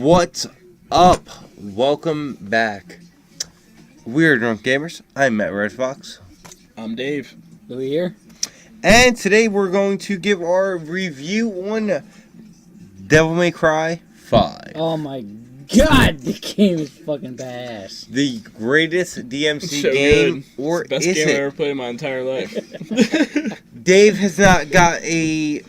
What's up? Welcome back. We're Drunk Gamers. I'm Matt Red Fox. I'm Dave. Louis here. And today we're going to give our review on Devil May Cry 5. Oh my god, the game is fucking badass. The greatest DMC So game, good. or It's the best is game I've it? ever played in my entire life. Dave has not got the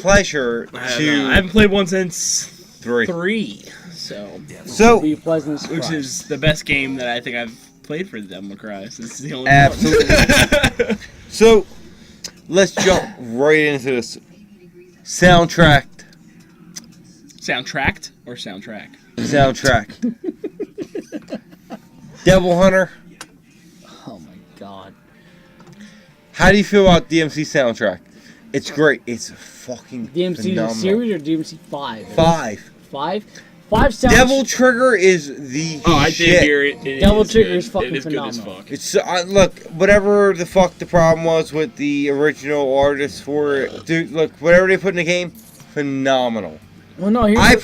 pleasure I to haven't played one since 3. So, Be pleasant which surprise. is the best game that I think I've played for the Devil May Cry. So this is the only Absolutely. one. So, let's jump right into this. Soundtrack. Soundtracked or soundtrack? Soundtrack. Devil Hunter. Oh my god. How do you feel about DMC soundtrack? It's great. It's fucking DMC phenomenal. series or DMC 5? 5. 5? 5 sounds... Devil Trigger is the Oh, I shit. did hear it. It Devil is Trigger good. is fucking It is phenomenal. good as fuck. It's look, whatever the fuck the problem was with the original artist for it, dude. Look, whatever they put in the game, phenomenal. Well, no, here's I the-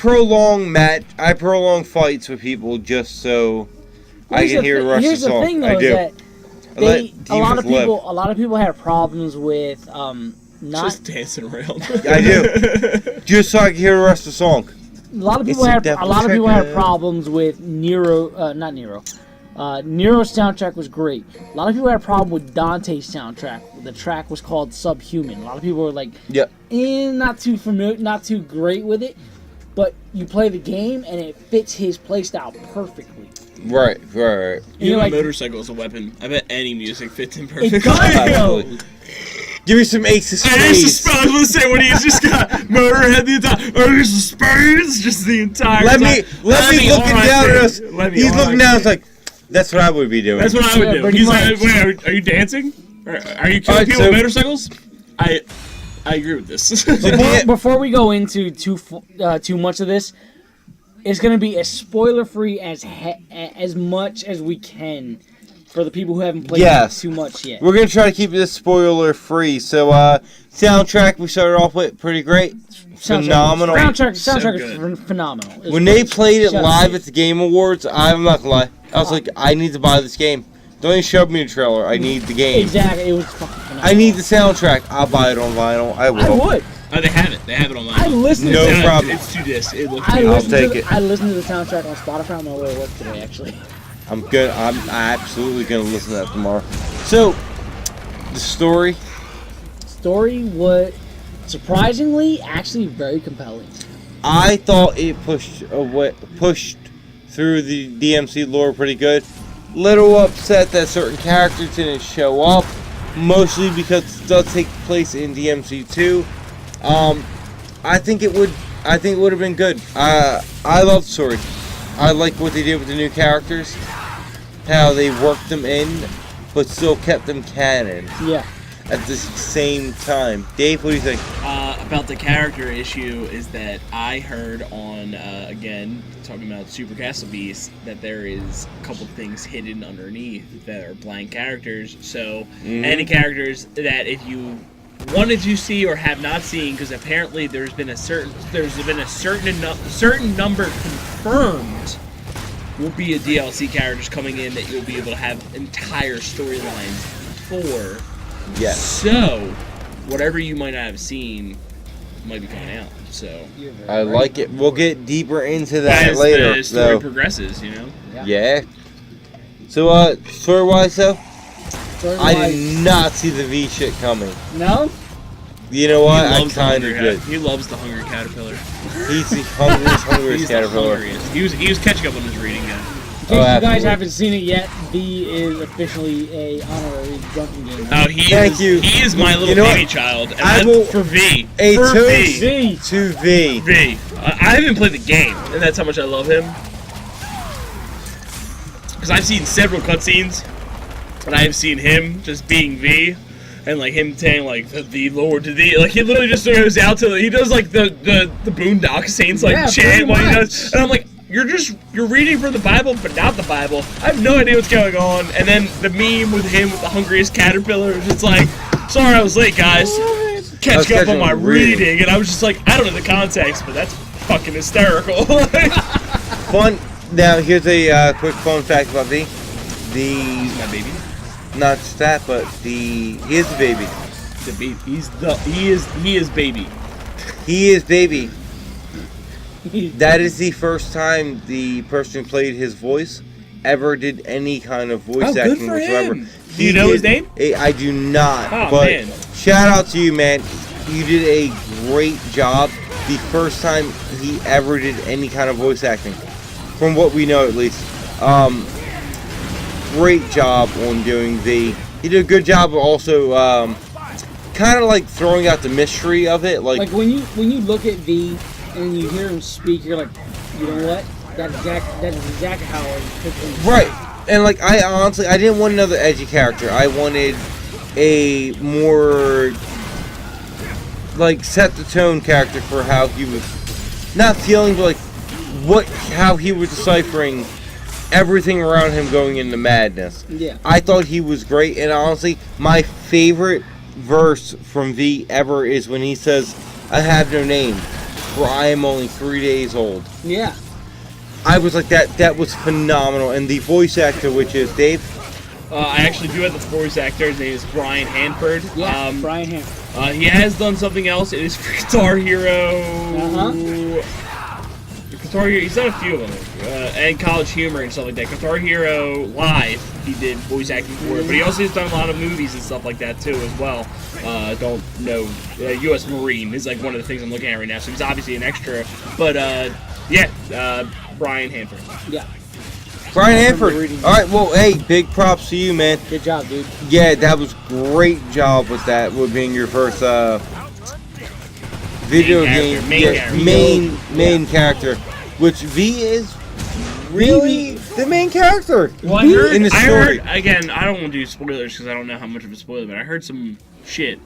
prolong fights with people just so I here's can the hear thi- the rest of Here's the the song. thing, though, I is do. that I let a lot of demons live. people, a lot of people had problems with not. Just dancing around. I do. Just so I can hear the rest of the song. A lot of people It's a had Devil a lot of people had Trigger. problems with Nero, not Nero. Nero's soundtrack was great. A lot of people had a problem with Dante's soundtrack. The track was called Subhuman. A lot of people were like, Yep. not too familiar, not too great with it. But you play the game and it fits his playstyle perfectly. Right. And Even you're a like, motorcycle is a weapon. I bet any music fits in it perfectly. does though. Absolutely. Give me some Ace of And Ace of Spades. Spades, I was gonna say when he's just got Motorhead the entire Ace of Spades, just the entire Let time. me looking alright, down at dude. us. Let me He's alright, looking down. dude. It's like that's what I would be doing. That's what I would Yeah, do. pretty He's like, much. wait, are you dancing? Are you killing Alright, people so- with motorcycles? I agree with this. Before we go into too much of this, it's gonna be as spoiler free as much as we can for the people who haven't played Yes. too much yet. We're gonna try to keep this spoiler free. So soundtrack we started off with pretty great. Phenomenal. Soundtrack So is good. phenomenal. It's When they great. played it Shout out live to at the Game Awards, I'm not gonna lie. I was like, I need to buy this game. Don't even show me the trailer. I need the game. Exactly, it was fucking phenomenal. I need the soundtrack. I'll buy it on vinyl. I will. I would. Oh, they have it. They have it online. I listened. No to Yeah, problem. It's 2 discs. It looks I good. listened take to it. I listened to the soundtrack on Spotify on my way to work today. Actually, I'm good. I'm absolutely gonna listen to that tomorrow. So, the story. story was surprisingly actually very compelling. I thought it pushed through the DMC lore pretty good. Little upset that certain characters didn't show up, mostly because it does take place in DMC 2. I think it would have been good. I love the story. I like what they did with the new characters, how they worked them in, but still kept them canon Yeah, at the same time. Dave, what do you think? About the character issue is that I heard on, again, talking about Super Castle Beast, that there is a couple things hidden underneath that are blank characters. So, any characters that if you wanted to see or have not seen, because apparently there's been a certain number confirmed will be a DLC characters coming in that you'll be able to have entire storylines for. Yes. So, whatever you might not have seen might be coming out. So, you're very I right. like it. We'll get deeper into that as later. the story though. progresses, you know. Yeah. So, story-wise, though, I Story-wise- did not see the V shit coming. No, You know what? I the kind hungry of did. He loves the hungry caterpillar. He's the hungriest He's the caterpillar. hungriest. He was catching up on his reading, guys. in case you guys absolutely. haven't seen it yet, V is officially a honorary drunken gamer. Oh, he Thank is, you. He is my little You know baby what? child. And I that's will- for V. A For two- V. V. To V. V. I haven't played the game, and that's how much I love him. Because I've seen several cutscenes, and I have seen him just being V, and like him saying like the Lord to thee. Like he literally just goes out to he does like the Boondock Saints like Yeah, chant pretty what he much. does, and I'm like. You're reading from the Bible, but not the Bible. I have no idea what's going on. And then the meme with him with the hungriest caterpillar is just like, sorry I was late, guys. Catching up on my reading. And I was just like, I don't know the context, but that's fucking hysterical. Fun. Now, here's a quick fun fact about V. My baby. Not just that, but he is the baby. The baby. He is baby. He is baby. That is the first time the person who played his voice ever did any kind of voice Oh, good acting for whatsoever. him. Do you know his name? I do not. Oh, but man. shout out to you, man. You did a great job. The first time he ever did any kind of voice acting, from what we know at least. Great job on doing the. He did a good job of also kind of like throwing out the mystery of it, Like when you look at V and you hear him speak, you're like, you know what? That's exactly how I picture him. right. And like I honestly, I didn't want another edgy character. I wanted a more like set the tone character for how he was not feeling, but like how he was deciphering everything around him going into madness. Yeah. I thought he was great, and honestly, my favorite verse from V ever is when he says, "I have no name, for I am only 3 days old." Yeah. I was like, that was phenomenal. And the voice actor, which is Dave. I actually do have the voice actor. His name is Brian Hanford. Yeah. Brian Hanford. He has done something else. It is for Guitar Hero. Guitar Hero. He's done a few of them, and College Humor and stuff like that. Guitar Hero Live, he did voice acting for it, but he also has done a lot of movies and stuff like that too as well. Don't know. U.S. Marine is like one of the things I'm looking at right now, so he's obviously an extra. But Brian Hanford. Yeah. Brian Hanford. All right, well, hey, big props to you, man. Good job, dude. Yeah, that was great job with that, with being your first video game. Main character. Which V is really the main character Well, in the story. Again, I don't want to do spoilers because I don't know how much of a spoiler, but I heard some shit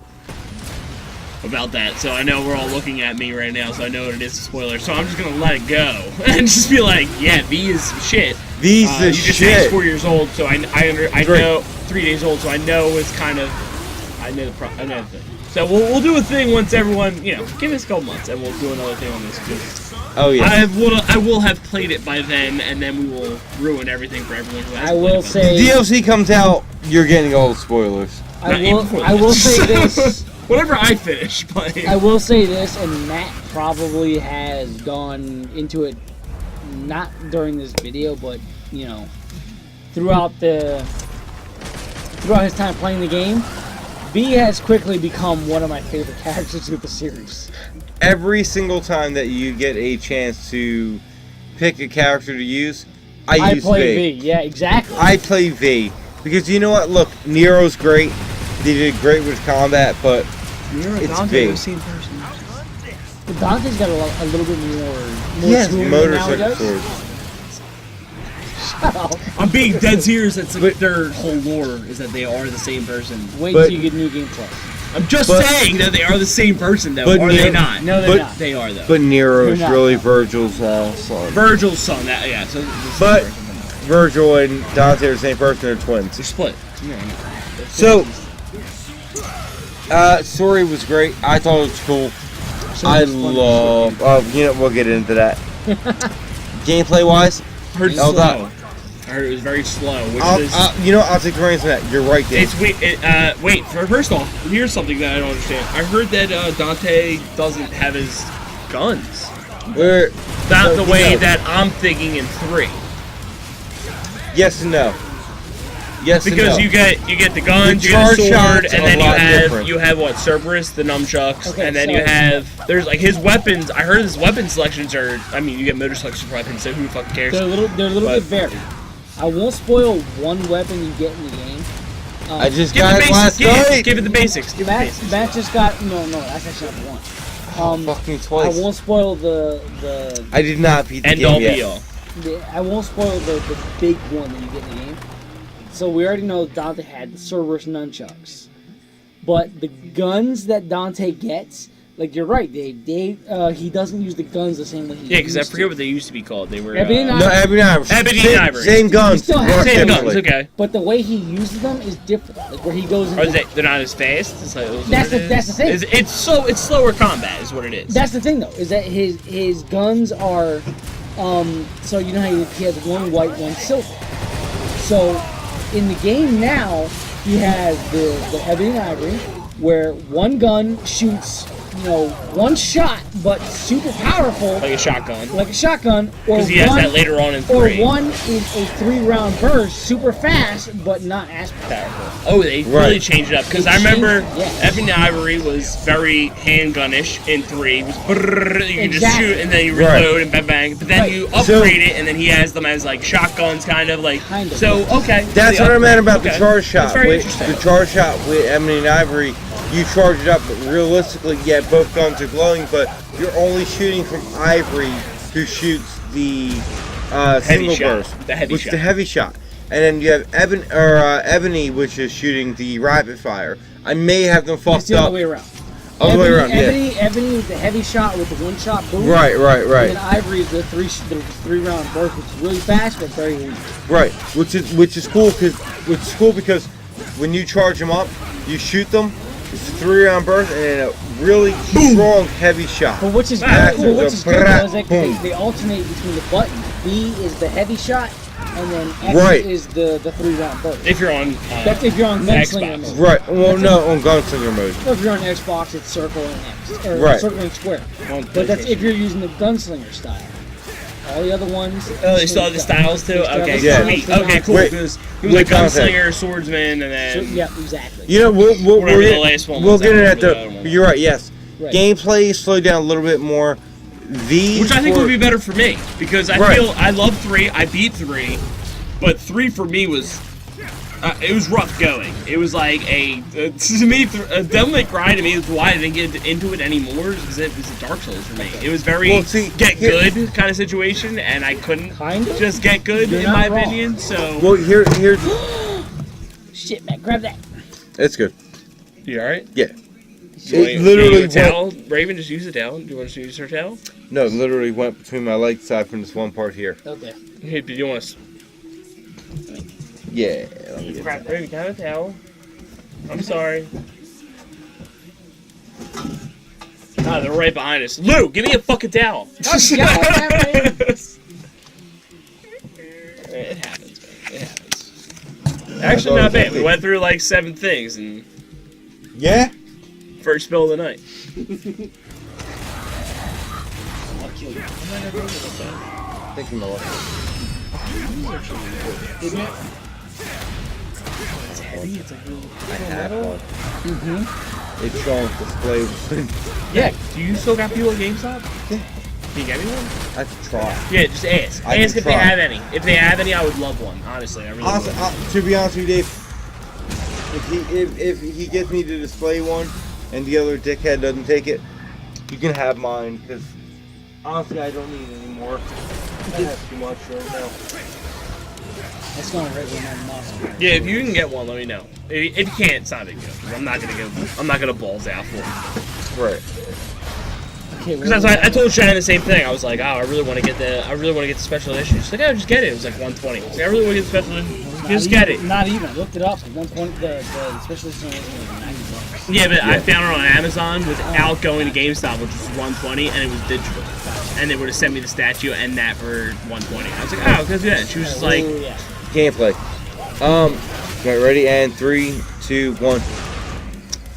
about that, so I know we're all looking at me right now, so I know what it is a spoiler, so I'm just gonna let it go and just be like, yeah, V is shit. V's the you just shit. say he's 4 years old, so I know 3 days old, so I know it's kind of I know the thing. So we'll do a thing once everyone, give us a couple months, and we'll do another thing on this. Oh yeah. I will have played it by then, and then we will ruin everything for everyone who has. I will say the DLC comes out, you're getting all the spoilers. I will say this. Whatever I finish playing. I will say this, and Matt probably has gone into it, not during this video, but throughout his time playing the game. V has quickly become one of my favorite characters of the series. Every single time that you get a chance to pick a character to use, I use play V. Yeah, exactly. I play V. Because you know what? Look, Nero's great. They did great with combat, but it's V. But Dante's got a little bit more Yes, movement motorcycle nowadays. sword. Shut up. I'm being dead serious. That's like their whole lore is that they are the same person. Wait But- till you get New Game Plus. I'm just saying that they are the same person, though. But Are they not? No, they're But- not. They are, though. But Nero's They're not. really Virgil's son. Virgil's son. Yeah. So But Virgil and Dante are the same person. They're twins. they're split. So, story was great. I thought it was cool. I love. We'll get into that. Gameplay wise, I heard it's Oh, slow. that- I heard it was very slow. Which is I'll take the reins on that. You're right, Dave. it's wait. First off, here's something that I don't understand. I heard that Dante doesn't have his guns. We're Not the way no. that I'm thinking in 3. Yes and no. Yes Because and no. you get the guns, The you get the charge sword, shots and are then a lot different. you have what, Cerberus, the nunchucks, Okay, and then so- you have there's like his weapons. I heard his weapon selections are. I mean, you get motorcycle weapons, so who fucking cares? They're a little But- bit varied. I won't spoil one weapon you get in the game. I just Give got it it the last basics. night. Give it the basics. Give it the Matt, basics. Matt just got no. That's actually not one. Fucking I twice. won't spoil the I did not beat the End game all yet. be all. I won't spoil the big one that you get in the game. So we already know Dante had the Cerberus nunchucks, but the guns that Dante gets, like you're right, Dave. He doesn't use the guns the same way he Yeah, because I used forget to. what they used to be called. They were. Ebony and No, Ebony and Ivory. Ebony Same, and Ivory. Same guns. Still have work same same differently. guns. Okay. But the way he uses them is different. Like where he goes into. They're not as fast. It's like, That's the thing. It's slower combat, is what it is. That's the thing, though, is that his guns are So you know how he has one white, one silver. So in the game now, he has the Ebony and Ivory, where one gun shoots, one shot, but super powerful, Like a shotgun. like a shotgun, or Because he has one, that later on in or 3. one is a 3-round burst, super fast, but not as powerful. Oh, they really Right. changed it up. Because They I remember changed it, yeah. Ebony Ivory was very handgun-ish in 3. It was brrrr, you can just Exactly. shoot and then you Right. reload and bang bang. But then Right. you So- upgrade it and then he has them as like shotguns, kind of like. Kind of. So okay. That's the what I meant upgrade. about Okay. the charge shot. That's very With interesting. the charge shot with Ebony and Ivory, you charge it up, but realistically, yeah, both guns are glowing, but you're only shooting from Ivory, who shoots the single shot. burst, The heavy which shot. the heavy shot. And then you have Ebony, which is shooting the rapid fire. I may have them It's fucked the up. other way around. Other way around, yeah. Ebony is the heavy shot with the one-shot boom. Right. And then Ivory is the 3-round burst, which is really fast but very weak. Right, which is cool because when you charge them up, you shoot them. It's a 3-round burst and then a really strong heavy shot. But which is Massive. cool, which is good though, is that Boom. they alternate between the buttons. B is the heavy shot, and then X Right. is the 3-round burst. If you're on. That's if you're on Gunslinger Xbox. mode. Right. Well, no, on Gunslinger mode. Or if you're on Xbox, it's circle and X, or Right. circle and square. On But that's PlayStation. if you're using the Gunslinger style. All the other ones. Oh, they still have the styles too? They still have Okay, the Yeah. styles sweet. to Okay, match. cool. Wait, Because he was a wait, context. gunslinger, swordsman, and So, then. yeah, exactly. You know, we'll Whatever the get- last one we'll was, get I it don't at the. remember the other one. You're right. Yes. Right. Gameplay slowed down a little bit more. Which I think would be better for me. Because I Right. feel I love 3, I beat 3, but 3 for me was. It was rough going. It was like to me, Devil May Cry to me is why I didn't get into it anymore because it was a Dark Souls for me. It was very Well, see, get here- good kind of situation, and I couldn't Kind of? just get good You're in not my wrong. opinion. So Well, here's Shit, man, grab that. it's good. you all right? Yeah. You want It to literally use a towel? Raven, just use a towel. Do you want to use her towel? No, it literally went between my legs aside from this one part here. Okay. Hey, do you want to? Yeah. Let me get that. Raven, can I have a towel? I'm sorry. Ah, they're right behind us. Lou, give me a fucking towel. yeah, It happens, man. It happens. Actually, not bad. We went through like 7 things and Yeah. first spill of the night. I'll kill you. Thank you, Miller. Isn't it? It's heavy. It's like I have one. Mm-hmm. It's showing display. yeah. Do you still got people at GameStop? Yeah. Can you get me one? I have to try. Yeah, just ask. I Ask can if they try. have any. If they have any, I would love one. Honestly, I really Honestly, would. to be honest with you, Dave, if he gets me to display one, and the other dickhead doesn't take it, you can have mine. Because honestly, I don't need it anymore. I have too much right now. That's going right with my muscle. Yeah, if you can get one, let me know. If you can't, it's not a big deal. 'Cause I'm not gonna balls out for it. Right. Okay, Because that's why I told Shannon the same thing. I was like, oh, I really want to get the special issue. She's like, oh, just get it. It was like 120. I was like, I really want to get the special issue. Just get it. Not even. I looked it up. 120. The special edition was like $90. Yeah, but I found it on Amazon without going to GameStop, which was 120, and it was digital. And they would have sent me the statue and that for 120. I was like, oh, because yeah. She was just like, Oh, yeah. Gameplay. Right, ready? And 3, 2, 1.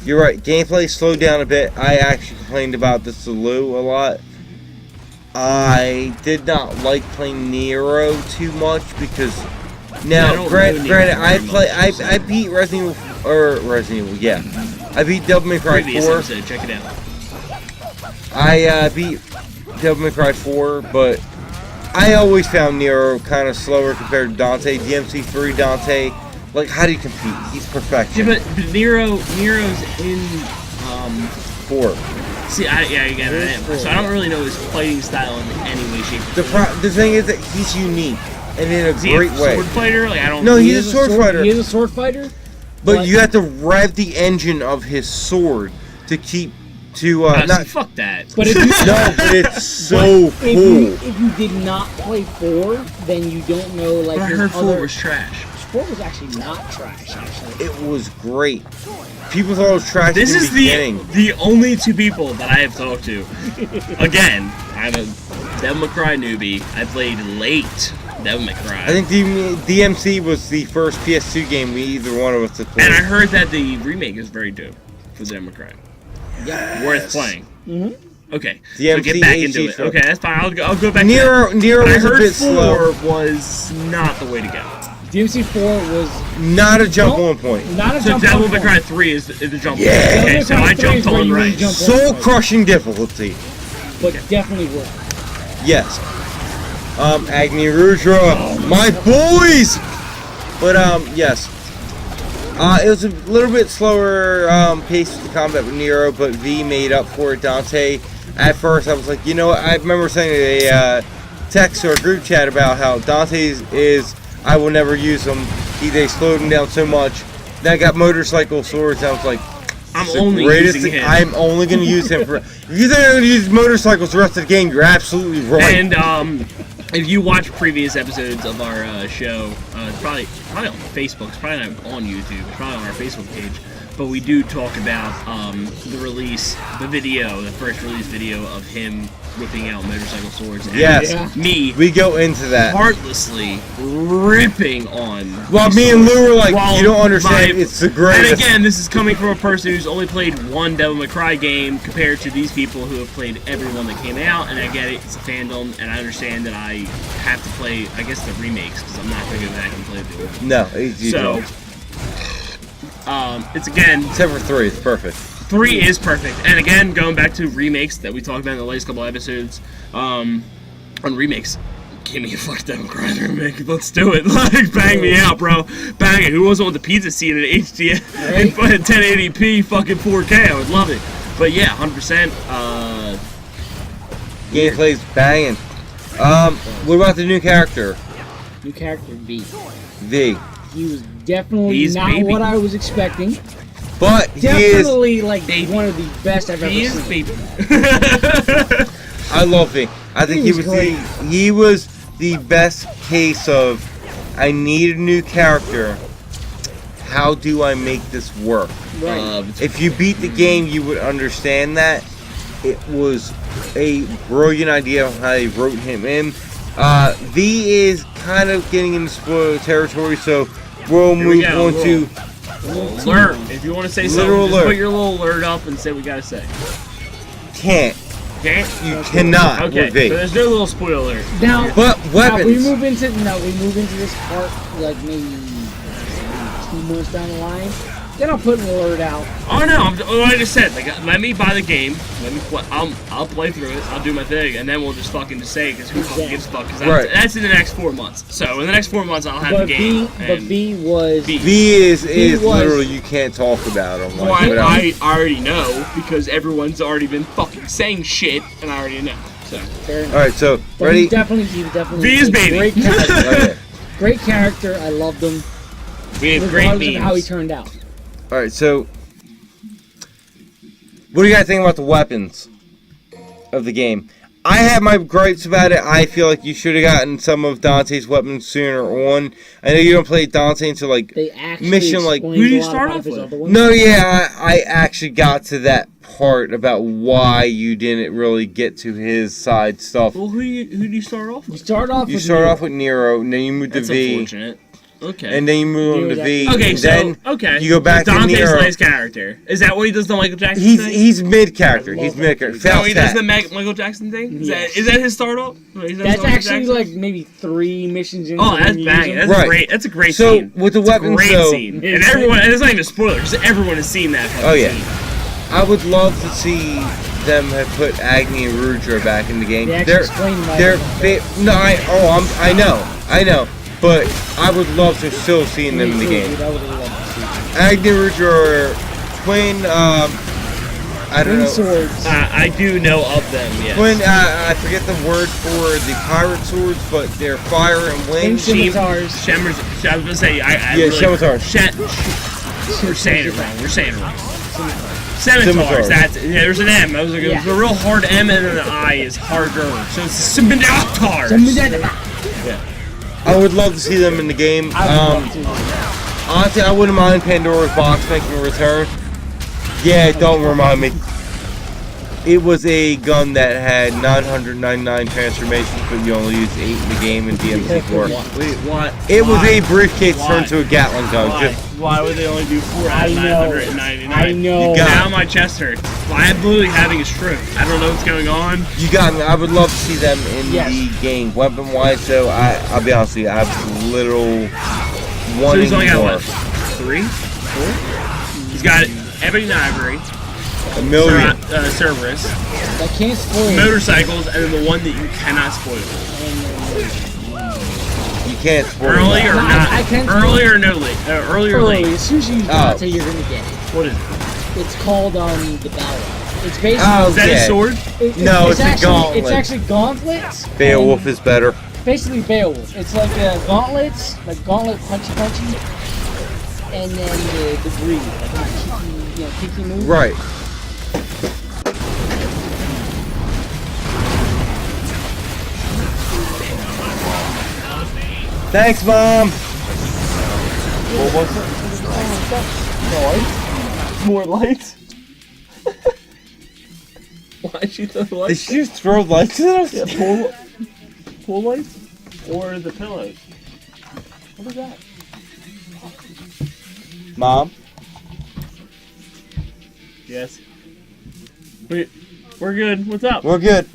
You're right. Gameplay slowed down a bit. I actually complained about this to Lou a lot. I did not like playing Nero too much because I now, don't granted, know Nero I very play. much, so- I beat Resident Evil. Yeah, I beat Devil May Cry previous 4. episode. Check it out. I beat Devil May Cry 4, but I always found Nero kind of slower compared to Dante. DMC3 Dante, like, how do you compete? He's perfection. Yeah, but Nero's in. 4. See, yeah, again, I am. So I don't really know his fighting style in any way, shape, or form. The thing is that he's unique and in a Is he great a way. sword fighter? Like I don't. No, He he's a is sword fighter. He is a sword fighter. But you have to rev the engine of his sword to keep to see, not. fuck that. But if you, No, but it's so if you cool. if you did not play 4, then you don't know like But I his heard other. 4 was trash. 4 was actually not trash. Actually, It was great. People thought it was trash This in is the beginning. the only 2 people that I have talked to. Again, I'm a Devil May Cry newbie. I played late Devil May Cry. I think DMC was the first PS2 game either one of us had played. And I heard that the remake is very dope for Devil May Cry. Yeah. Worth playing. Mm-hmm. Okay, so DMC get back into HD it. Okay, that's fine. I'll go back. Nero to that. I was a heard bit 4 slow. was not the way to go. DMC4 was Not a jump Nope. on point. not a So jump Devil on May point. Cry 3 is the jump. Yeah. Okay, Devil so May Cry I 3 jumped is where on you right. really jump on. Soul crushing difficulty. But definitely worth it. Yes. Agni Rudra, my boys. But yes. It was a little bit slower pace with the combat with Nero, but V made up for it. Dante. At first, I was like, you know what? I remember sending a text or a group chat about how Dante is. I will never use him. They slowed him down so much. Then I got motorcycle swords. I was like, I'm it's the only greatest using thing. him. I'm only going to use him for. If you think I'm going to use motorcycles the rest of the game, you're absolutely right. And if you watch previous episodes of our show, it's probably on Facebook. It's probably not on YouTube. It's probably on our Facebook page. But we do talk about the release, the first release video of him whipping out motorcycle swords. And Yes. Yeah. me We go into that. heartlessly ripping on. Well, these me and swords Lou were like, while you don't understand. my- It's the greatest. And again, this is coming from a person who's only played one Devil May Cry game compared to these people who have played every one that came out. And I get it, it's a fandom, and I understand that I have to play, I guess, the remakes because I'm not going to go back and play the original. No, you So, don't. it's again, Except for 3, it's perfect. 3 is perfect. And again, going back to remakes that we talked about in the latest couple episodes, on remakes. Give me a fucking Devil May Cry remake. Let's do it. Like, bang me out, bro. Bang it. Who doesn't want the pizza scene in HD in 1080p fucking 4K? I would love it. But yeah, 100%. Gameplay's banging. What about the new character? New character V. V. He was definitely He's not baby. what I was expecting. But he is. Definitely like Baby. one of the best I've ever He is seen. baby. I love V. I think He was great. he was the best case of I need a new character. How do I make this work? Right. If you beat the game, you would understand that. It was a brilliant idea of how they wrote him in. V is kind of getting into spoiler territory, so we'll Here we move go, on to Alert. If you want to say Literal something, just alert. put your little alert up and say what we gotta say. can't. Okay? You cannot Okay, with V. so there's no little spoiler alert. Now, But now we weapons. move into this part like maybe 2 months down the line. Then I'll put an alert out. Oh no, like I just said, like, let me buy the game, let me play, I'll play through it, I'll do my thing, and then we'll just fucking just say it, because who fucking gives a fuck, because Right. that's in the next 4 months. So in the next 4 months, I'll have But the game. B was V is was- literally you can't talk about him. Well, Like, without- I already know, because everyone's already been fucking saying shit, and I already know. So fair enough. All right, so But ready? he definitely V is a baby. Great character. Okay. Great character. I loved him. we have great Regardless of how he memes. turned out. All right, so what do you guys think about the weapons of the game? I have my gripes about it. I feel like you should have gotten some of Dante's weapons sooner on. I know you don't play Dante until like They actually Mission, like, explained who do you a lot start about off his with? other ones. no, yeah, I actually got to that part about why you didn't really get to his side stuff. Well, who do you start off You with? start off. You with start Nero. off with Nero, and then you move to That's V, unfortunate. Okay. and then you move on to Nero's V. Okay, and so then okay, you go back to Dante's Nero. Dante's character. Is that what he does the Michael Jackson He's thing? he's mid character. I He's love mid that character. dude. No, he does the Faust Michael Jackson thing. Is Yes. that his start off? Is that That's Michael actually Jackson? like maybe 3 missions in. Oh, that's banging. That's Right. great. That's a great So, scene. with the It's a weapons, great though- scene. And It's- everyone, and it's not even a spoiler, because everyone has seen that. fucking Oh, yeah. scene. I would love to see them have put Agni and Rudra back in the game. They actually explained why they're they no, I know, but I would love to still see them in the game. I would love to see. Agni and Rudra are twin. I don't Twin know. swords. I do know of them, yes. Twin. I forget the word for the pirate swords, but they're fire and wind. Twin scimitars. Shemmers, I was going to say, I Yeah, really, scimitars. We're saying it wrong. We're saying it wrong. Scimitars. Scimitars. That's yeah, there's an M. I was like, Yeah. it's a real hard M and an I is harder. So it's scimitars. I would love to see them in the game. I would love to. Honestly, I wouldn't mind Pandora's Box making a return. Yeah, don't remind me. It was a gun that had 999 transformations, but you only used 8 in the game in DMC4. Wait, what? It was a briefcase Why? turned to a Gatling gun. Why? Just Why would they only do 4 out I of know. 999? I know. You got Now my chest hurts. Well, I'm literally having a stroke. I don't know what's going on. you got me. I would love to see them in Yes. the game. Weapon wise, though, I'll be honest with you, I have little So wanting he's only got more. what? 3? 4? He's got Ebony and Ivory, A million. Cerberus, I can't spoil it. motorcycles, and then the one that you cannot spoil. You can't spoil Early that. or No, not? I can- Early or no late? Early or Early, late? as soon as you use Oh. Dante, you're gonna get it. What is it? It's called the Battle. It's basically. Oh, Is that yeah. his sword? No, it's a actually, gauntlet. It's actually gauntlets. Beowulf is better. Basically Beowulf. It's like gauntlets, like gauntlet punchy, and then the greed, like kicky move. Right. Thanks, Mom. What was it? More lights? Why'd you throw the Did lights? she just throw lights at us? Pool lights? Or the pillows? What is that? Mom? Yes. Wait, we're good. What's up? We're good.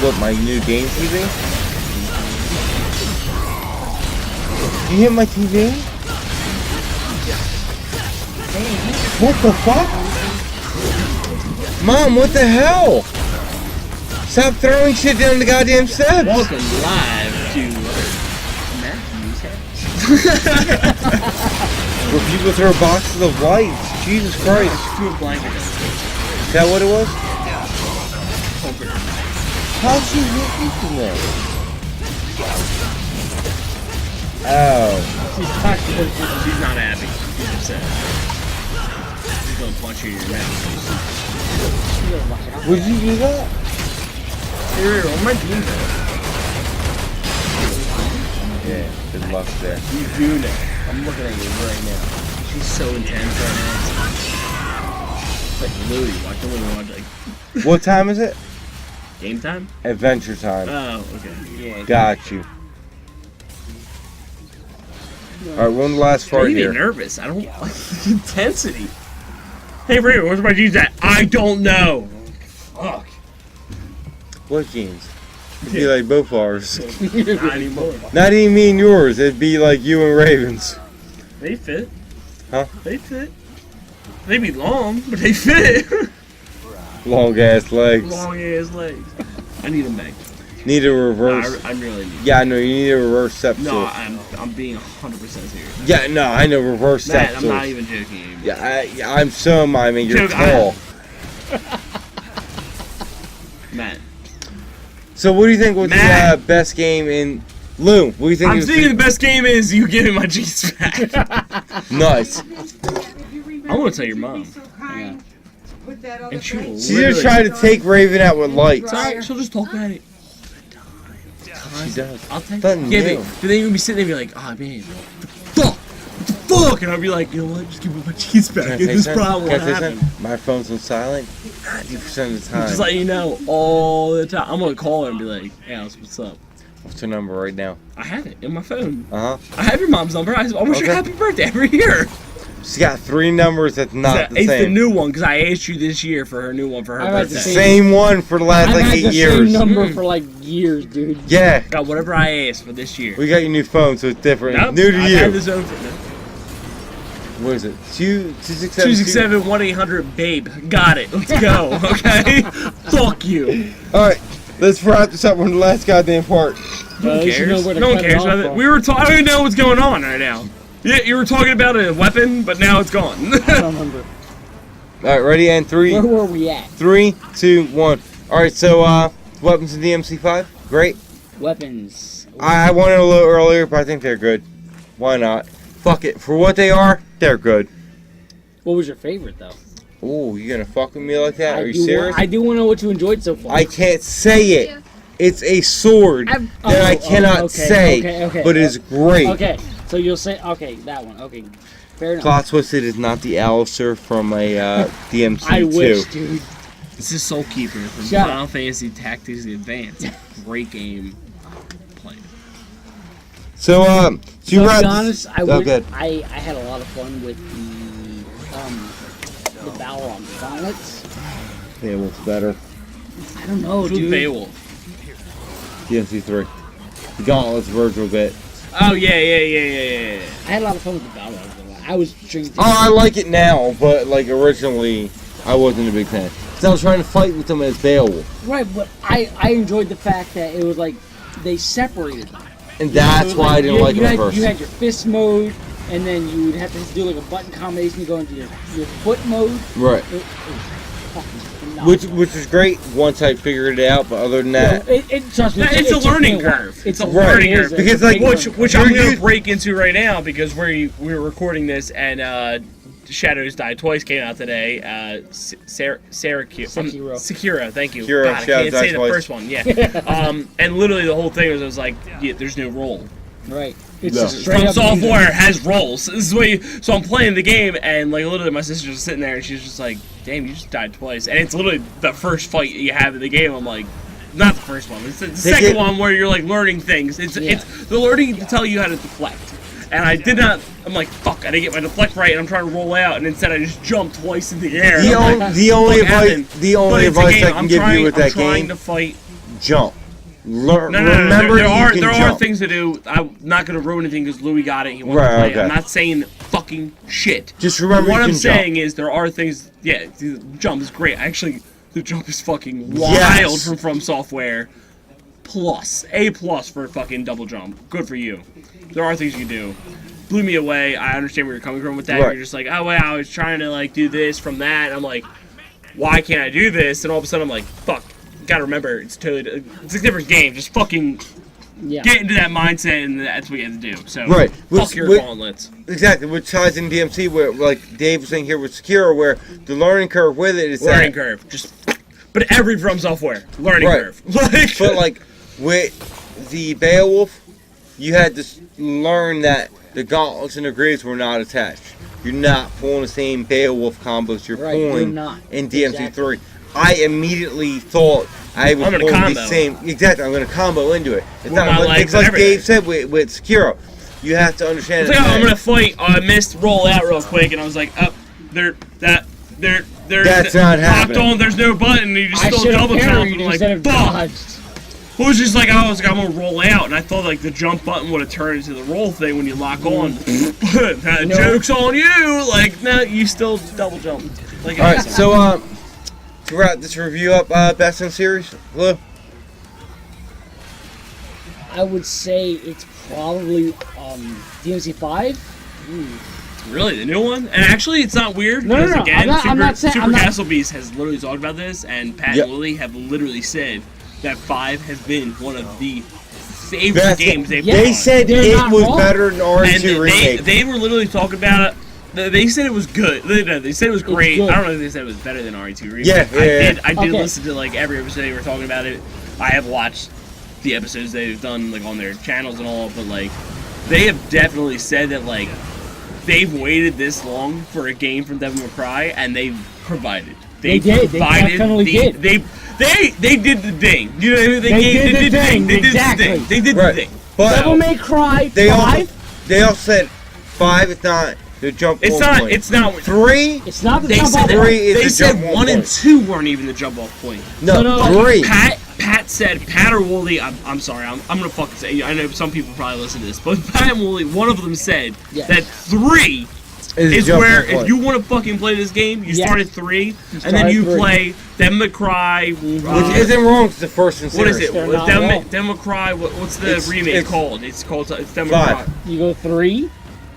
What, my new game TV? You hit my TV? What the fuck? Mom, what the hell? Stop throwing shit down the goddamn steps! Welcome live to Matthew's house. Where people throw boxes of lights. Jesus Christ. To a blanket. Is that what it was? How'd she hit me from there? Oh. She's not happy. She's upset. She's gonna punch you in your neck. Would you do that? Here, on my team. Yeah, good luck there. You do know. I'm looking at you right now. She's so intense right now. It's like Louie. Watch the way watch like What time is it? game time. Adventure time. Oh, okay. Yeah. Got you. Alright, we're on the last Why are part you here. get nervous? I don't like the intensity. Hey, Raven, where's my jeans at? I don't know. Fuck. What jeans? It'd be like both ours. Not anymore. Not even me and yours. It'd be like you and Raven's. They fit. Huh? They fit. They be long, but they fit. Long ass legs. Long ass legs. I need them back. Need a reverse. I really need. Yeah, I know. You need a reverse step No, stool. I'm being 100% serious. Yeah, no, I know reverse step Matt, I'm stools. not even joking anymore. Yeah, I'm so miming. You're Joke, tall. Matt. So what do you think was the Matt. best game in... Lou, what do you think I'm was thinking the best game is you giving my jeans back. Nice. I want to tell your mom. Yeah. And she will She's literally- just trying to take Raven out with lights. Sorry, she'll just talk about it. She does. I'll take Doesn't it. Yeah, know. but then you'll be sitting there and be like, oh man, what the fuck? What the fuck? And I'll be like, you know what? Just give me my cheese back. Can I And say this something? problem Can won't I say happen. something? My phone's on silent 90% of the time. Just let you know all the time. I'm gonna call her and be like, hey, Alice, what's up? What's her number right now? I have it in my phone. Uh-huh. I have your mom's number. I wish you Okay. happy birthday every year. She's got 3 numbers that's not the It's the same. new one because I asked you this year for her new one for her I've had the birthday. Same one for the last I've like had 8 the years. same number for like years, dude. Yeah, Got whatever I asked for this year. we got your new phone, so it's different. Nope, New to I've you. had this over. What is it? 267? 267 1-800 babe. Got it. Let's go. Okay. Fuck you. Alright, let's wrap this up on the last goddamn part. No one you should know cares. where to No one cut it cares off about it. from. We were talking. I don't even know what's going on right now. Yeah, you were talking about a weapon, but now it's gone. I don't remember. Alright, ready? And Where were we at? 3, 2, 1. Alright, so, weapons in the MC5? Great. Weapons. I wanted a little earlier, but I think they're good. Why not? Fuck it. For what they are, they're good. What was your favorite though? Ooh, you gonna fuck with me like that? Are you do, serious? I do want to know what you enjoyed so far. I can't say it. It's a sword that I cannot say, but it is great. Okay, so you'll say, okay, that one. Okay, fair enough. Plot Twisted is not the Alistair from a DMC2. I wish, dude. This is Soul Keeper from Shut Final Fantasy Tactics Advance. Great game. Play it. So, To be read. honest, Good. I had a lot of fun with the Balrog gauntlets. Yeah, what's better? I don't know, Who's with dude. Beowulf? DMC3. The Gauntlets Virgil bit. Oh, yeah. I had a lot of fun with the Balrog. I was drinking. Oh, I like it now, but like originally, I wasn't a big fan. Cause I was trying to fight with them as Beowulf, Right, but I enjoyed the fact that it was like they separated them. and that's why I didn't like them at first. You had your fist mode, and then you would have to do like a button combination to go into your foot mode. Right. It was fucking phenomenal. Which is great once I figured it out, but other than that, Trust me, It's a took me learning while. curve. It's a Right. learning It curve. is a Because, like, big Which learning I'm going you- to break into right now because we're recording this and Shadows Die Twice came out today. Sekiro, thank you. Sekiro, God, I Shadows can't Die say the Twice. first one. Yeah. And literally the whole thing was I was like, yeah, there's no roll. curve. Right. It's No. just straight From up. Software has rolls. This is what so I'm playing the game and like literally my sister's just sitting there and she's just like, damn, you just died twice. And it's literally the first fight you have in the game. I'm like, not the first one. It's the second one where you're like learning things. It's the learning to tell you how to deflect. And I did not. I'm like, fuck! I didn't get my deflect right, and I'm trying to roll out, and instead I just jumped twice in the air. the only advice I can give you with that I'm trying game, to fight. jump. Learn. No. Remember, There are you can jump. things to do. I'm not gonna ruin anything because Louis got it. He wants Right, to play it. okay. I'm not saying fucking shit. Just remember, What you I'm can saying jump. is there are things. Yeah, the jump is great. Actually, the jump is fucking wild Yes. from Software. A plus for a fucking double jump. Good for you. There are things you can do. Blew me away. I understand where you're coming from with that. Right. You're just like, oh wow, I was trying to like do this from that. And I'm like, why can't I do this? And all of a sudden I'm like, fuck. Gotta remember, it's a different game. Just fucking Yeah. get into that mindset, and that's what you have to do. So Right. fuck your Which- gauntlets. Exactly, which ties in DMC where, like Dave was saying here with Sekiro, where the learning curve with it is Learning that, curve. Just, but every From Software learning Right. curve. Like, but like with the Beowulf, you had to learn that the gauntlets and the greaves were not attached. You're not pulling the same Beowulf combos you're Right, you're pulling not. in DMC3. I immediately thought I was I'm gonna pulling combo. the same. Exactly, I'm going to combo into it. It's With not my but legs it's and like everything. Dave said with Sekiro. You have to understand. it's like, oh, that- I'm gonna fight. I missed, roll out real quick, and I was like, oh, they're That's not locked happening. on. There's no button. And you just I still should have double jump. parried And I'm like, instead of fuck. dodged. It was just like I was like, I'm gonna roll out, and I thought like the jump button would have turned into the roll thing when you lock on. But No. joke's on you. Like, no, you still double jump. Like, All right, so to wrap this review up, best in series, Lou. I would say it's probably DMC 5. really, the new one? And actually, it's not weird. No, no, because no, again, I'm not saying- Super I'm not- Castle Beast has literally talked about this, and Pat Yep. and Willie have literally said that 5 has been one of the favorite Best- games they've Yeah. They done. said They're it not was wrong. better than And RE2 remake. they were literally talking about it. They said it was good. They said it was great. good. I don't know if they said it was better than RE2 remake. Yeah, yeah, I did Okay. listen to like every episode they were talking about it. I have watched the episodes they've done like on their channels and all, but like they have definitely said that like they've waited this long for a game from Devil May Cry, and they've provided. They did. They definitely did. They did the thing. You know what I mean? They did the thing, They did exactly. the thing. They did Right. the thing. But Devil May Cry they all 5. said 5 is not the jump. It's off not. point. It's not. 3. It's not the They jump said off that, Three point. is they the said jump off 1 and point. 2 weren't even the jump off point. No, No. 3. Pat said, Pat or Wooly, I'm sorry, I'm gonna fucking say, I know some people probably listen to this, but Pat and Wooly, one of them said Yes. that 3 is jump where off if point. you want to fucking play this game, you Yeah. start at 3, and start then at you 3. play Devil May Cry. Which isn't wrong. It's the first in What series. is it? They're not Devil wrong. May Cry. What's the It's- remake it's- called? It's Devil May 5. Cry. You go 3,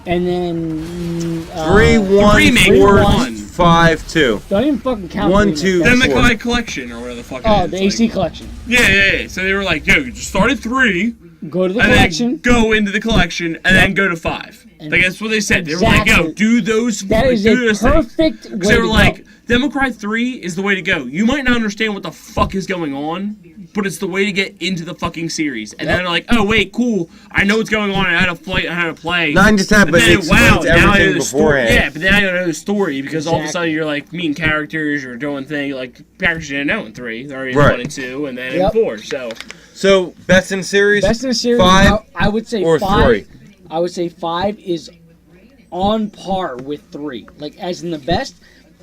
and then 3, 1, remake, 4, 1. 5, 2. Don't even fucking count. 1, the 2, remake. Devil May four. Cry Collection or whatever the fuck. Oh, it the is. AC Like, collection. yeah. So they were like, yo, you just start at 3. Go to the And collection, then go into the collection, and then go to 5. and And Like that's what they said. They were like, "Yo, Exactly. do those. that is do a those things." perfect way They were to like, go. Devil May Cry 3 is the way to go. You might not understand what the fuck is going on, but it's the way to get into the fucking series. And then they're like, oh, wait, cool. I know what's going on and how to fight and how to play. Not just that, but then, it explains now I know everything the story. beforehand. Yeah, but then I know the story because all of a Exactly. sudden you're like meeting characters, you're doing things like characters you didn't know in 3. They're already in Right. 1 and 2, and then Yep. in 4. So, So, best in the series? Best in the series, 5 I would say or 5. 3? I would say 5 is on par with 3. Like, as in the best,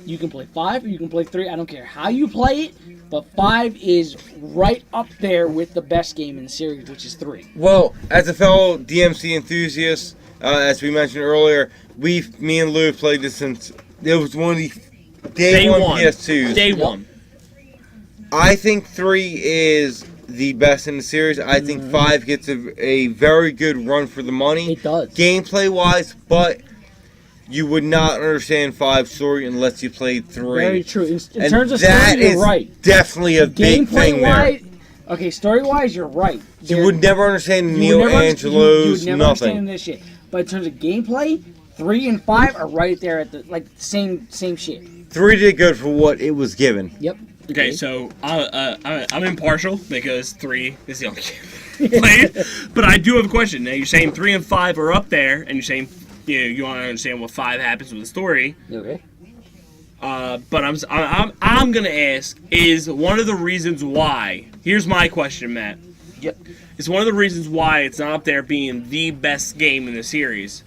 you can play 5 or you can play 3. I don't care how you play it, but 5 is right up there with the best game in the series, which is 3. Well, as a fellow DMC enthusiast, as we mentioned earlier, me and Lou have played this since it was one of the day one PS2s. Day 1. I think 3 is the best in the series. I think 5 gets a very good run for the money. It does. Gameplay wise, but you would not understand 5 story unless you played 3. Very true. In And terms of that story, is you're right. definitely a big thing there. Gameplay-wise, okay, story-wise, you're right. You would never understand you Neil would never, Angelo's you would never nothing. understand this shit. But in terms of gameplay, 3 and 5 are right there at the same shit. 3 did good for what it was given. Yep. Okay, so I'm impartial because 3 is the only game played. But I do have a question. Now you're saying 3 and 5 are up there, and you're saying you want to understand what 5 happens with the story. Okay. But I'm gonna ask: is one of the reasons why? Here's my question, Matt. Yep. Is one of the reasons why it's not up there being the best game in the series?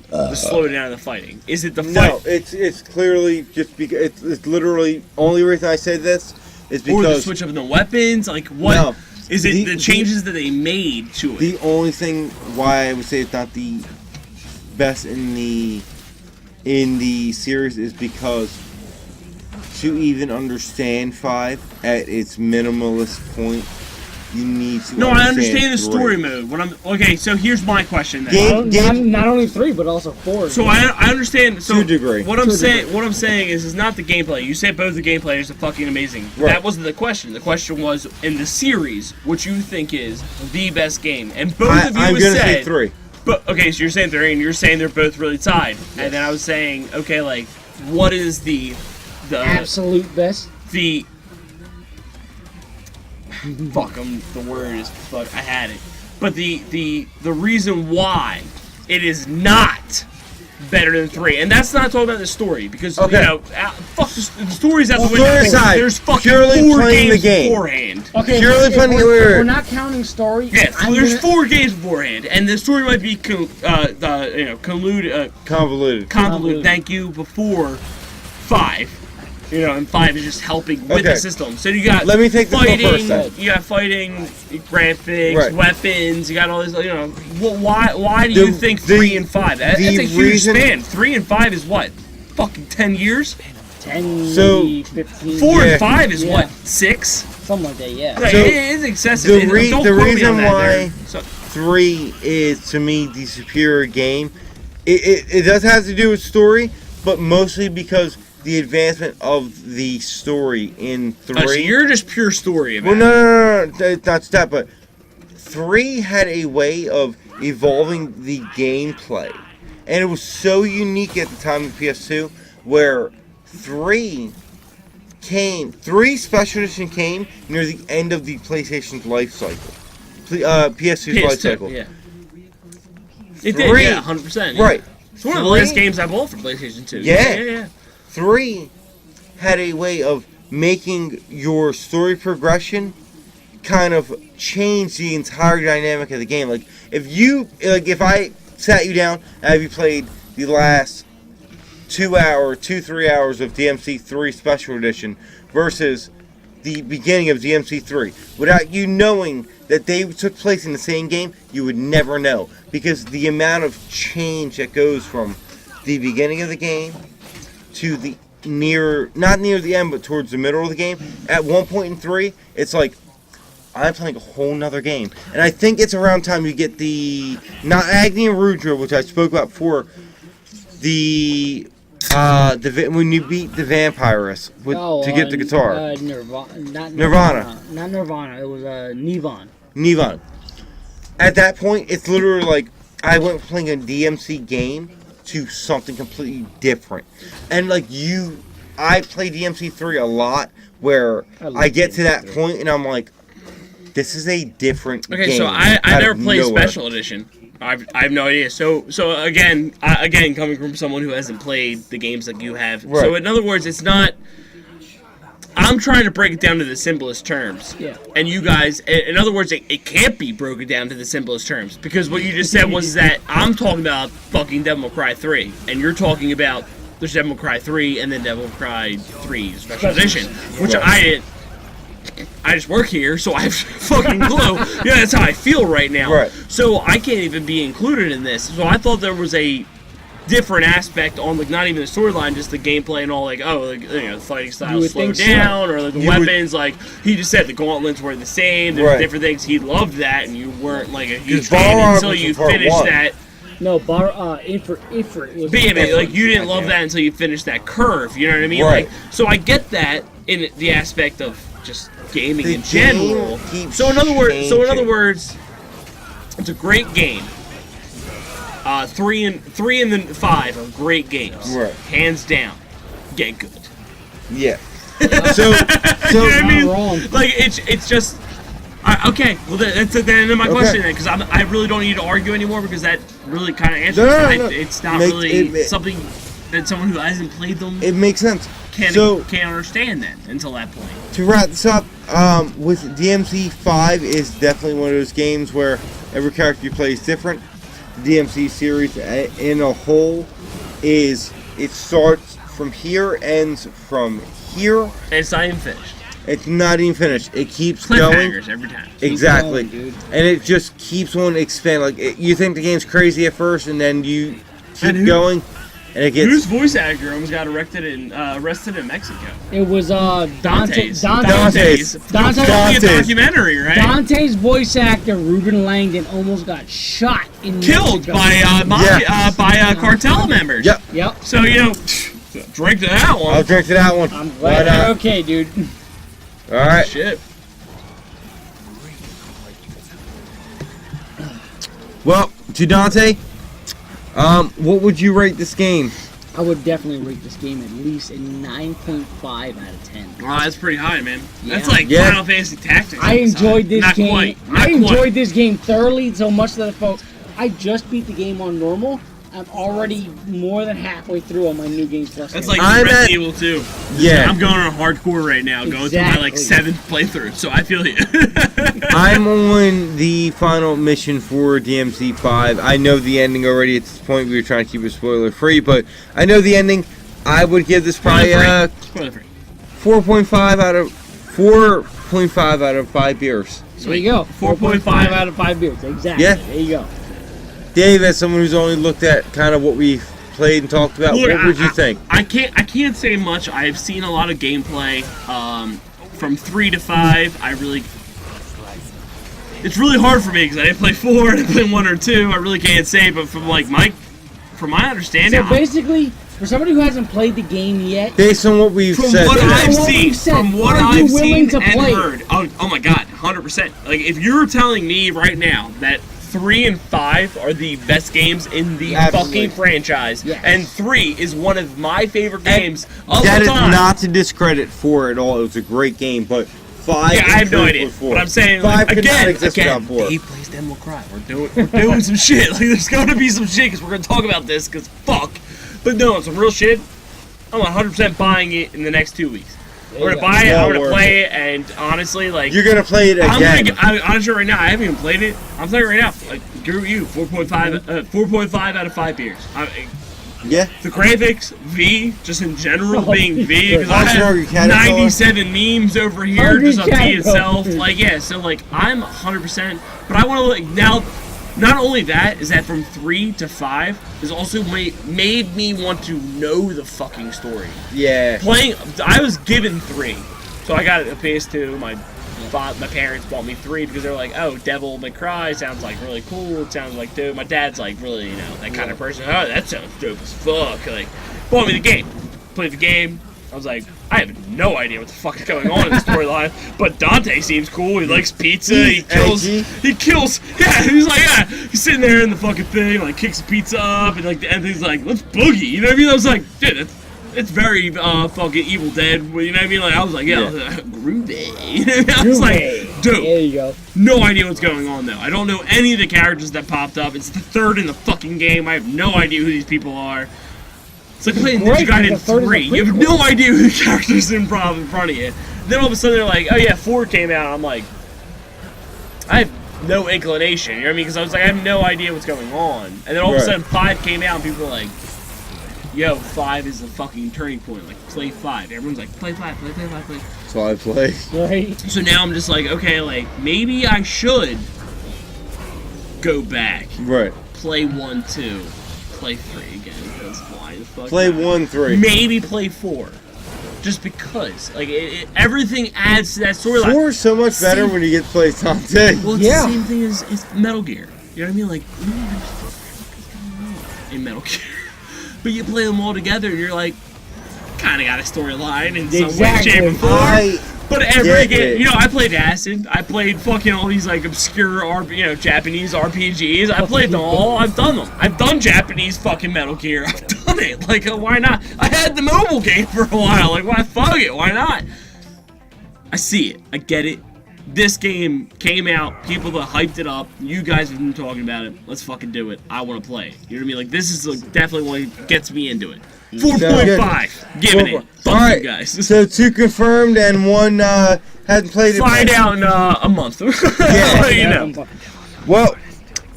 The slow down the fighting. Is it the No, fight? it's clearly just because it's literally only reason I say this is Or the because switch of the weapons? Like what? No. Is it The- the changes that they made to it? the only thing why I would say it's not the best in the series is because to even understand 5 at its minimalist point, you need to. No, I understand the 3. story mode. Okay, so here's my question then. Not only 3, but also 4. So I understand. So To a degree. What I'm To a saying, what I'm saying is not the gameplay. You said both the gameplay is fucking amazing. Right. That wasn't the question. The question was in the series, what you think is the best game, and both of you I'm have gonna said. say 3. But okay, so you're saying 3, and you're saying they're both really tied, and then I was saying, okay, like, what is the absolute best. fuck, the word is fuck. I had it, but the reason why it is not better than 3, and that's not talking about the story because Okay. fuck the story's out the window. Story aside, There's fucking purely 4 playing the games game. beforehand. Okay, Purely if playing the we're game. not counting story. Yeah, so I'm there's gonna- 4 games beforehand, and the story might be convoluted. Convoluted. Thank you. Before 5, and 5 is just helping with Okay. the system. So you got Let me take this one fighting. first, then. You got fighting, graphics, Right. weapons. You got all this. Why do you think 3 and 5? That's the a huge reason- span. 3 and 5 is what? Fucking 10 years. 10, So, 15, 4 Yeah. and 5 is Yeah. what? 6. something like that. Yeah. Like, So, it is excessive. the And re- don't the quote me reason on that why- there. So, 3 is to me the superior game. It does have to do with story, but mostly because the advancement of the story in 3. so you're just pure story about Well, no, that's not that, but 3 had a way of evolving the gameplay. And it was so unique at the time of PS2, where 3 Special Edition came near the end of the PlayStation's life cycle. PS2's life cycle. Yeah. It did, 3. yeah, 100%. Right. It's one of the 3. last games I bought for PlayStation 2. Yeah. Yeah. 3 had a way of making your story progression kind of change the entire dynamic of the game. Like if I sat you down and have you played the last 3 hours of DMC 3 Special Edition versus the beginning of DMC 3, without you knowing that they took place in the same game, you would never know, because the amount of change that goes from the beginning of the game to the not near the end, but towards the middle of the game. At one point in 3, it's like I'm playing a whole nother game. And I think it's around time you get not Agni and Rudra, which I spoke about before, when you beat the Vampirus to get the guitar. Nirvana. Not Nirvana. It was Nivon. Nivon. At that point, it's literally like I went from playing a DMC game to something completely different. And like I play DMC3 a lot where I get to that point and I'm like, this is a different game. Okay, so I never played Special Edition. I have no idea. So again, coming from someone who hasn't played the games like you have. Right. So in other words, it's not. I'm trying to break it down to the simplest terms. Yeah. And you guys, in other words, it can't be broken down to the simplest terms because what you just said was that I'm talking about fucking Devil May Cry 3, and you're talking about there's Devil May Cry 3 and then Devil May Cry 3 Special Edition, which Right. I didn't. I just work here, so I have fucking clue. Yeah, that's how I feel right now. Right. So I can't even be included in this. So I thought there was a different aspect on, like, not even the storyline, just the gameplay and all, like, oh, like, you know, the fighting You style would slowed think so. down, or like, the You would- weapons, like, he just said the gauntlets were the same, there's Right. different things. He loved that, and you weren't, like, a huge 'Cause fan Balrog until was you in part finished one. that. No, Ifrit was. But yeah, but, like, you didn't Okay. love that until you finished that curve, you know what I mean? Right. Like, so I get that in the aspect of just gaming The in general. game keeps So in other changing. words, it's a great game. 3 and then 5 are great games, Right. hands down. Get good. Yeah. So You know what I Not mean? wrong. Like it's just okay. Well, that's the end of my Okay. question then, because I really don't need to argue anymore because that really kind of answers. No, it. no. It's not Make- really it- something that someone who hasn't played them It makes sense. can't So understand then until that point. to wrap this up, with DMC 5 is definitely one of those games where every character you play is different. The DMC series in a whole it starts from here, ends from here. And it's not even finished. It's not even finished. It keeps going. Cliffhangers every time. Exactly. going, dude. And it just keeps on expanding. Like you think the game's crazy at first, and then you And keep who- going, and it gets. Whose voice actor almost got arrested in Mexico? It was Dante's. Dante's. Dante- A Dante's. documentary, right? Dante's voice actor Ruben Langdon almost got shot in Killed Mexico. by cartel members. Yep. Yep. So drink to that one. I'll drink to that one. I'm Why glad you're not? okay, dude. All right. Shit. Well, to Dante, what would you rate this game? I would definitely rate this game at least a 9.5 out of 10. Wow, that's pretty high, man. That's Yeah. like Yeah. Final Fantasy Tactics. I enjoyed this Not game. Quite. I Not quite. enjoyed this game thoroughly, so much that I felt I just beat the game on normal. I'm already more than halfway through on my New Games Plus. That's game. like I'm Resident at- Evil 2. Yeah. I'm going on hardcore right now, going through my like Exactly. 7th playthrough, so I feel you. I'm on the final mission for DMC 5. I know the ending already. At this point, we were trying to keep it spoiler free, but I know the ending. I would give this probably a Spoiler free. 4.5 out of 5 beers. There you go. 4.5 out of 5 beers. Exactly. Yeah. There you go. Dave, as someone who's only looked at kind of what we played and talked about, Look, what would you think? I can't say much. I've seen a lot of gameplay. From 3 to 5, it's really hard for me because I didn't play 4, I didn't play 1 or 2. I really can't say, but from my understanding, So basically, for somebody who hasn't played the game yet, Based on what we've from said what today. I've What seen, we've said, from what are you I've willing seen to and play? heard, oh my god, 100%. Like if you're telling me right now that 3 and 5 are the best games in the Absolutely. fucking franchise, Yes. and 3 is one of my favorite games of That the is time. not to discredit 4 at all. It was a great game, but 5 Yeah, I have no idea. was 4. But I'm saying, 5 like, could not again, exist without 4. Dave plays Devil May Cry. We're doing some shit. Like, there's going to be some shit because we're going to talk about this because fuck. But no, it's some real shit. I'm 100% buying it in the next 2 weeks. We're going to buy it, Well I'm going to worth play it, and honestly, like... You're going to play it again. Honestly, right now, I haven't even played it. I'm playing it right now. Like, screw you. 4.5 out of 5 beers. Yeah. The graphics, V, just in general Oh, being V, because I Monster Hungry have Caterpillar. 97 memes over here Hungry just on V Caterpillar. itself. Like, yeah, so, like, I'm 100%, but I want to, like, now, not only that, is that from 3 to 5 has also made me want to know the fucking story. Yeah. I was given 3, so I got a PS2, my parents bought me 3 because they're like, oh, Devil May Cry sounds like really cool. It sounds like dope. My dad's like really, that kind of person. Oh, that sounds dope as fuck. Like, bought me the game. Played the game. I was like, I have no idea what the fuck is going on in the storyline. But Dante seems cool. He likes pizza. He kills. edgy. He kills. Yeah, he's like, yeah. He's sitting there in the fucking thing, like kicks the pizza up, and like the end, he's like, let's boogie. You know what I mean? I was like, dude, it's very fucking Evil Dead. You know what I mean? Like I was like, yeah, groovy. You know what I mean? I was like, dude. There you go. No idea what's going on though. I don't know any of the characters that popped up. It's the third in the fucking game. I have no idea who these people are. It's like playing Ninja Great, Gaiden the third is a 3. You have prequel. no idea who the characters in front of you. Then all of a sudden they're like, oh yeah, 4 came out. I'm like, I have no inclination. You know what I mean? Because I was like, I have no idea what's going on. And then all of a Right. sudden 5 came out and people were like, yo, 5 is the fucking turning point. Like, play 5. Everyone's like, play 5, play 5, play. So I play. Right? So now I'm just like, okay, like, maybe I should go back, Right. play 1, 2, play 3 again, because why the fuck Play not? 1, 3. Maybe play 4. Just because. Like, everything adds to that storyline. 4 is so much better See- when you get to play Dante. Well, it's Yeah. the same thing as Metal Gear. You know what I mean? Like, what the fuck is going on in Metal Gear? But you play them all together, and you're like, kind of got a storyline in some way, Exactly. shape, or form. I But every get game, it. you know, I played Acid. I played fucking all these like obscure, Japanese RPGs. I played them all. I've done them. I've done Japanese fucking Metal Gear. I've done it. Like, why not? I had the mobile game for a while. Like, why fuck it? Why not? I see it. I get it. This game came out. People that hyped it up. You guys have been talking about it. Let's fucking do it. I want to play. You know what I mean? Like, this is like, definitely what gets me into it. 4.5. Giving it. Fuck Alright, you guys. so 2 confirmed and 1 hadn't played it. Find out in a month. Yeah. You know. Well,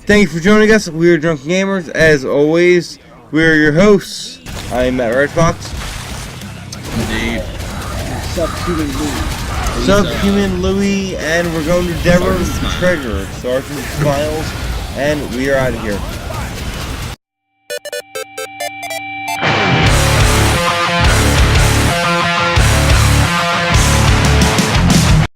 thank you for joining us. We are Drunken Gamers. As always, we are your hosts. I am Matt Redfox. Subhuman Louie. Subhuman Louie, and we're going to Deborah's Treasure, Sergeant Smiles, and we are out of here.